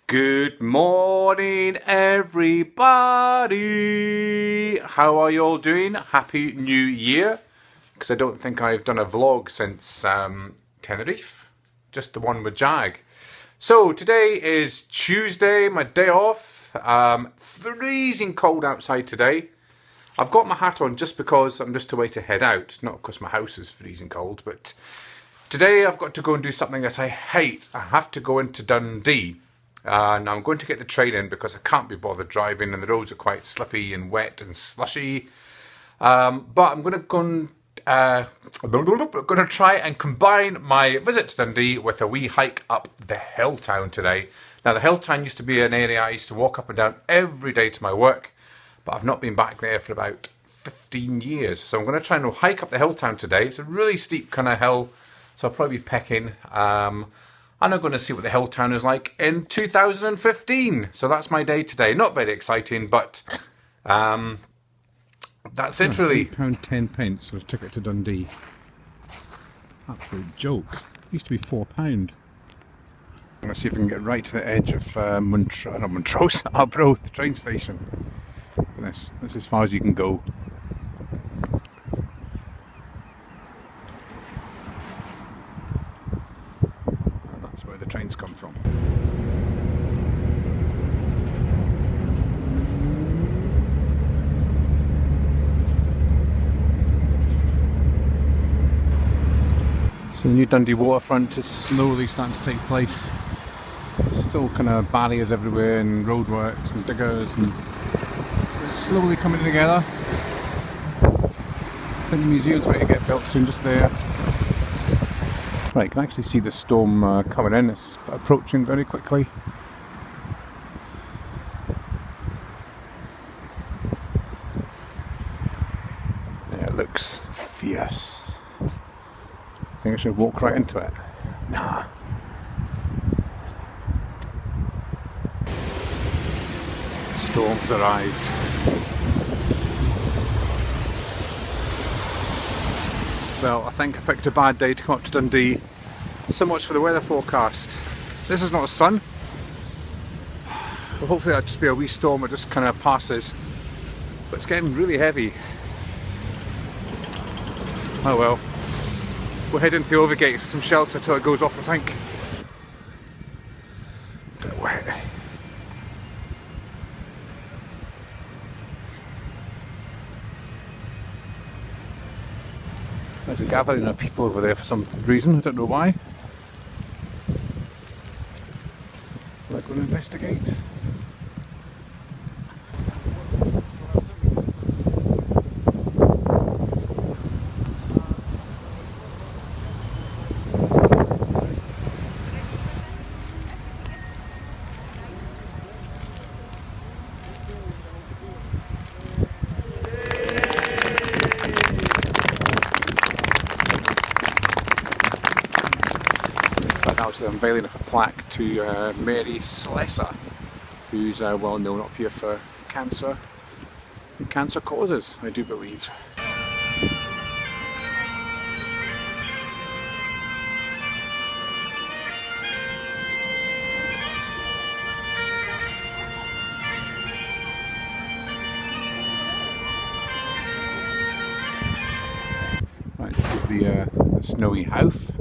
Good morning, everybody. How are you all doing? Happy New Year. Because I don't think I've done a vlog since Tenerife. Just the one with Jag. So today is Tuesday, my day off. Freezing cold outside today. I've got my hat on just because I'm just away to head out. Not because my house is freezing cold, but today I've got to go and do something that I hate. I have to go into Dundee. Now I'm going to get the train in because I can't be bothered driving and the roads are quite slippy and wet and slushy. But I'm going to try and combine my visit to Dundee with a wee hike up the Hilltown today. Now the Hilltown used to be an area I used to walk up and down every day to my work, but I've not been back there for about 15 years. So I'm going to try and hike up the Hilltown today. It's a really steep kind of hill, so I'll probably be pecking. And I'm going to see what the Hilltown is like in 2015. So that's my day today. Not very exciting, but that's it really. £8.10 for a ticket to Dundee. Absolute joke. Used to be £4. I'm going to see if I can get right to the edge of Montrose, Arbroath train station. This is as far as you can go. Where the trains come from. So the new Dundee waterfront is slowly starting to take place. Still kind of barriers everywhere and roadworks and diggers, and it's slowly coming together. I think the museum's going to get built soon, just there. Right, you can actually see the storm coming in. It's approaching very quickly. Yeah, it looks fierce. I think I should walk right into it. Nah. Storm's arrived. Well, I think I picked a bad day to come up to Dundee. So much for the weather forecast. This is not sun. Well, hopefully that'll just be a wee storm that just kind of passes. But it's getting really heavy. Oh well. We'll head into the overgate for some shelter till it goes off, I think. A bit wet. There's a gathering of people over there for some reason, I don't know why. We're going to investigate. The unveiling of a plaque to Mary Slessor, who's well known up here for cancer and cancer causes, I do believe. Right, this is the snowy Howth.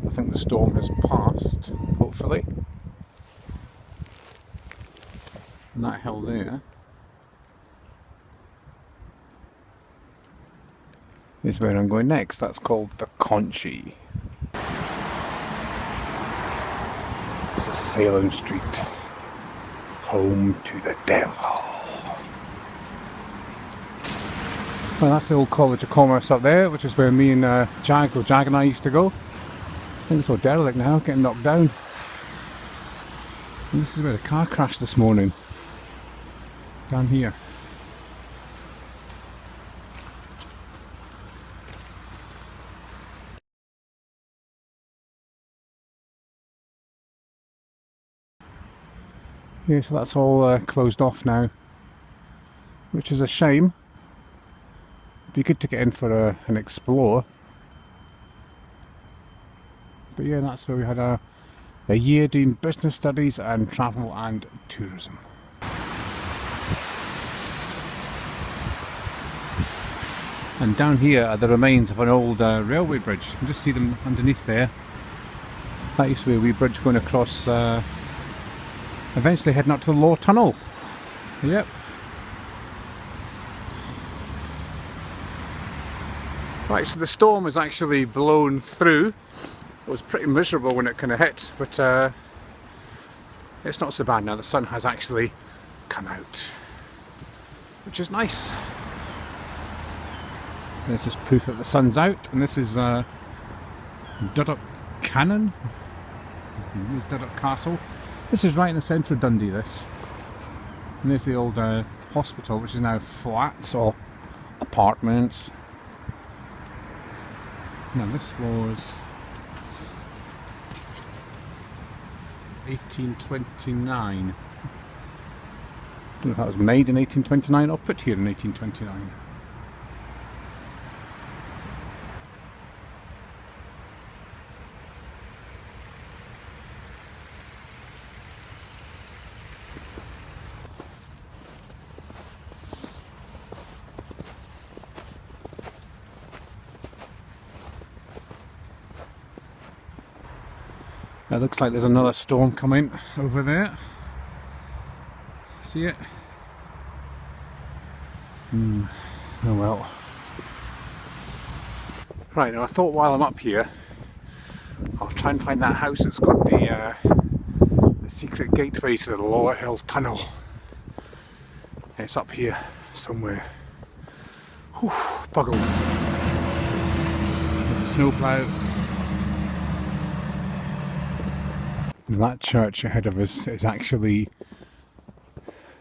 I think the storm has passed, hopefully. And that hill there is where I'm going next. That's called the Conchy. This is Salem Street, home to the devil. Well, that's the old College of Commerce up there, which is where me and Jag and I used to go. I think it's all derelict now, getting knocked down. And this is where the car crashed this morning. Down here. Yeah, so that's all closed off now, which is a shame. It'd be good to get in for an explore. But yeah, that's where we had our a year doing business studies and travel and tourism. And down here are the remains of an old railway bridge. You can just see them underneath there. That used to be a wee bridge going across, eventually heading up to the Lower Tunnel. Yep. Right, so the storm has actually blown through. It was pretty miserable when it kind of hit, but it's not so bad now. The sun has actually come out, which is nice. There's just proof that the sun's out, and this is Dundee Cannon. Here's Dundee Castle. This is right in the centre of Dundee, this. And there's the old hospital, which is now flats or apartments. Now this was 1829. I don't know if that was made in 1829 or put here in 1829. It looks like there's another storm coming over there. See it? Oh well. Right, now I thought while I'm up here, I'll try and find that house that's got the secret gateway to the Lower Hill Tunnel. It's up here somewhere. Whew, buggled. There's a snowplow. That church ahead of us is actually,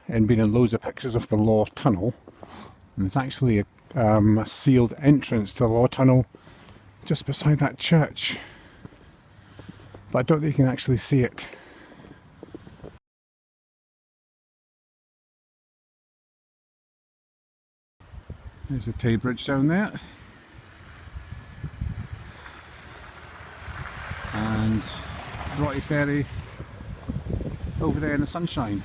and been in loads of pictures of the Lower Tunnel, and it's actually a sealed entrance to the Lower Tunnel just beside that church, but I don't think you can actually see it. There's the Tay Bridge down there, and Broughty Ferry over there in the sunshine.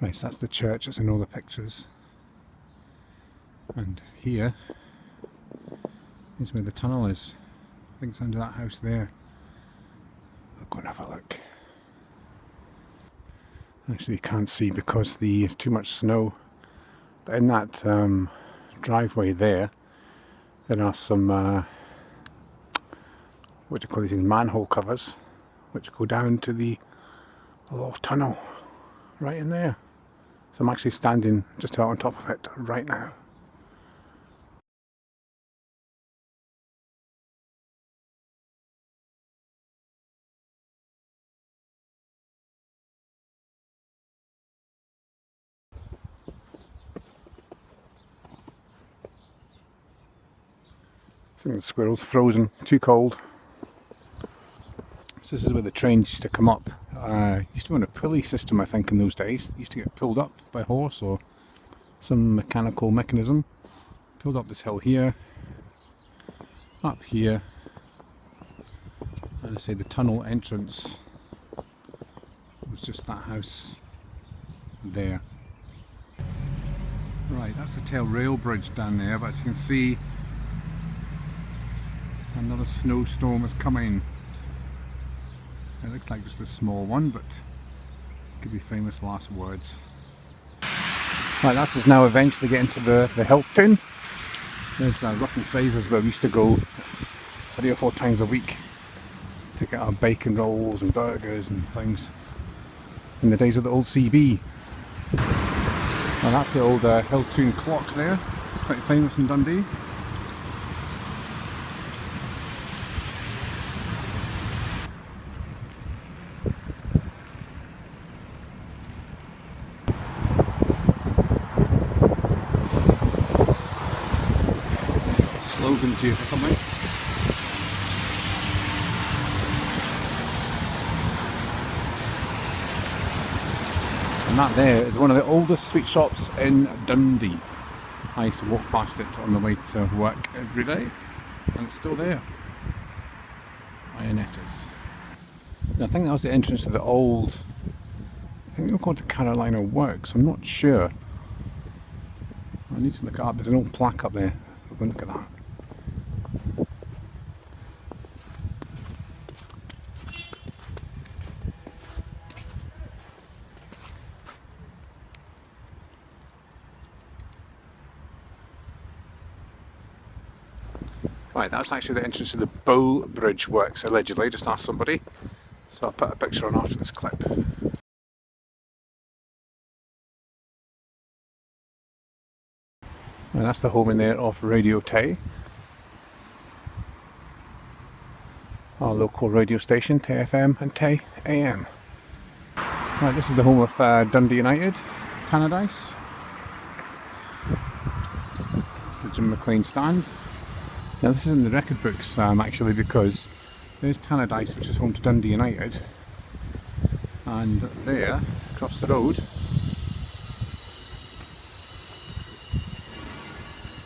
Right, so that's the church that's in all the pictures. And here is where the tunnel is. I think it's under that house there. I'll go and have a look. Actually you can't see because there's too much snow. But in that driveway there are some what do you call these things, manhole covers, which go down to the Lower Tunnel, right in there. So I'm actually standing just about on top of it right now. I think the squirrel's frozen, too cold. So this is where the trains used to come up. Used to be on a pulley system, I think, in those days. Used to get pulled up by horse or some mechanical mechanism. Pulled up this hill here, up here, and I say the tunnel entrance was just that house there. Right, that's the Tail Rail Bridge down there, but as you can see, another snowstorm is coming. It looks like just a small one, but it could be famous last words. Right, that's us now eventually getting to the Hilltown. There's Rough and Fraser's where we used to go 3 or 4 times a week to get our bacon rolls and burgers and things in the days of the old CB. Well, that's the old Hilltown clock there. It's quite famous in Dundee. Slogans here for something. And that there is one of the oldest sweet shops in Dundee. I used to walk past it on the way to work every day, and it's still there. Ionettas. I think that was the entrance to the old, I think they were called the Carolina Works, I'm not sure. I need to look it up, there's an old plaque up there, we'll go and look at that. Right, that's actually the entrance to the Bow Bridge Works, allegedly, just asked somebody. So I'll put a picture on after this clip. And that's the home in there of Radio Tay, our local radio station, Tay FM and Tay AM. Right, this is the home of Dundee United, Tannadice. It's the Jim McLean stand. Now this is in the record books actually, because there's Tannadice, which is home to Dundee United, and there, across the road,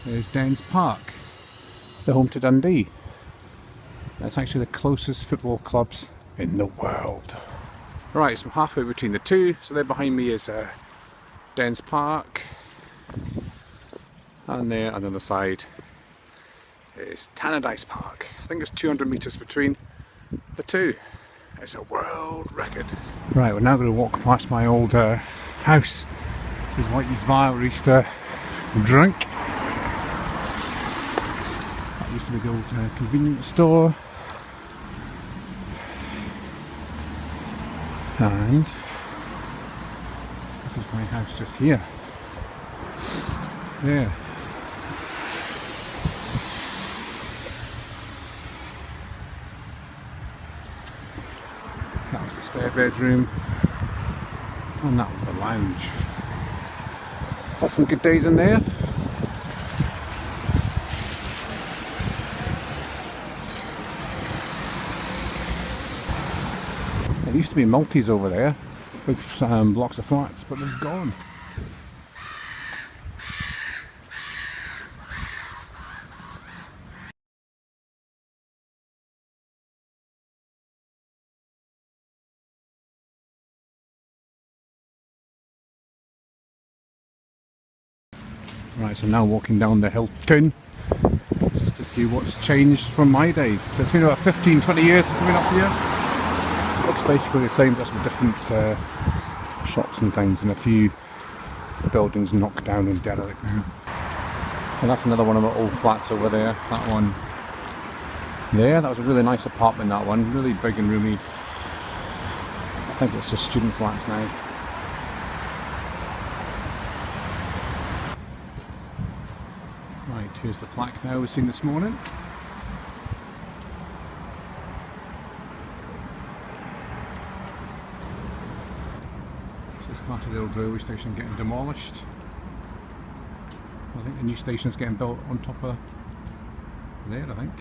there's Dens Park, the home to Dundee. That's actually the closest football clubs in the world. Right, so I'm halfway between the two, so there behind me is Dens Park, and there on the other side is Tannadice Park. I think it's 200 metres between the two. It's a world record. Right, we're now going to walk past my old house. This is Whitey's Bar where we used to drink. That used to be the old convenience store. And this is my house just here. There. That was the spare bedroom, and that was the lounge. Had some good days in there. There used to be multis over there, big blocks of flats, but they've gone. Right, so now walking down the Hilltown just to see what's changed from my days. So it's been about 15-20 years since I've been up here. Looks basically the same, just with different shops and things, and a few buildings knocked down and derelict now. And that's another one of my old flats over there, that one there. That was a really nice apartment, that one, really big and roomy. I think it's just student flats now. Right, here's the plaque now we've seen this morning. So it's part of the old railway station getting demolished. I think the new station's getting built on top of there, I think.